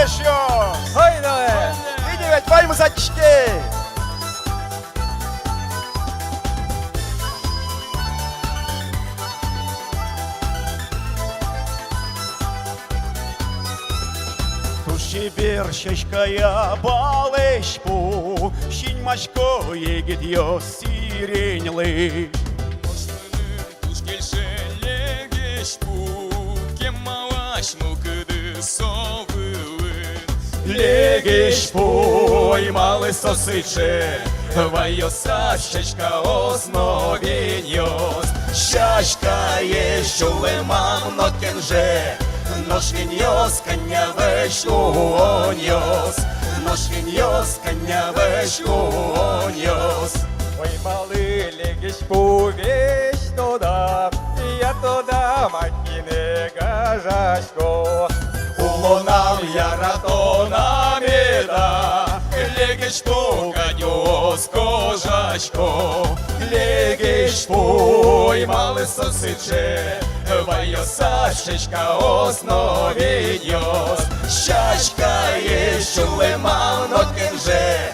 yaşıyor. Haydi. Evet, var mı saçıştı? Тушибир шешкая балешпу, Шинмашкое gidiyor sirenli. Tuş gelşele geç bu Kemalaş mı kıdı совывын Легиш поймали сосиче, твоя сащечка основіньос. Щачка є, що лиман нокенже, нож віньос, коня вешкуньос. Нож віньос, коня вешкуньос. Поймали легиш повесь туда, я туда макине гажашко. Улонам яратона меда, легиш коньос, кожачко. Легиш поймали сосиче, твоя сащечка основіньос. Щачка є, що лиман нокенже,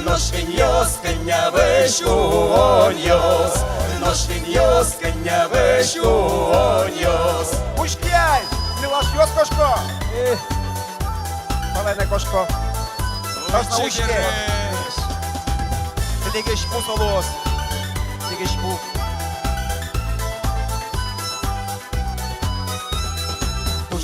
нож віньос, коня вешкуньос. Нож віньос, коня вешкуньос. Пушкяй, милаш йос кошко. Малене кошко. Тож на ушки. Лігиш пу солос. Лігиш пу.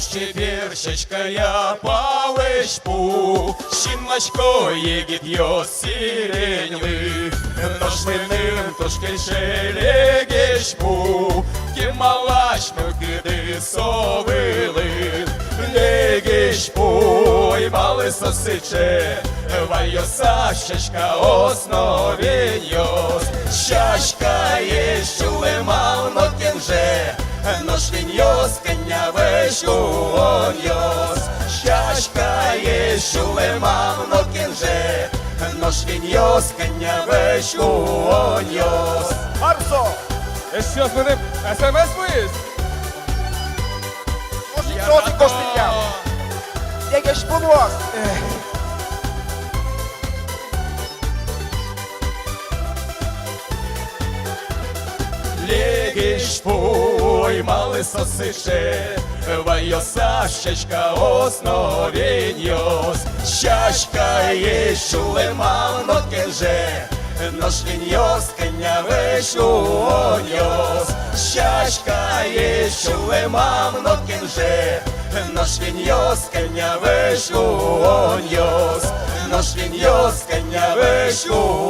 Щепірщечка я паличпу, Щінмачкою gidiyor sirenli. Нож виним, тож кельше легішпу, Кемалаш милкиди совили. Легішпу, і мали сосиче, Вайо сащечка основіньос. Щачка є, що лиман нокенже, нож віньос, коня вешкуньос. Щачка є, що лиман нокенже, нож віньос, коня вешкуньос. Арсо! Що з мене смс виїзд? Може, трохи коштує. Легиш понос. Легиш поймали сосиче, Вайо сащечка основіньос. Щачка є, що лиман нокенже, нож віньос, коня вешкуньос. Щачка є, що лиман нокенже, нож віньос, коня вешкуньос. Нож віньос, коня вешкуньос.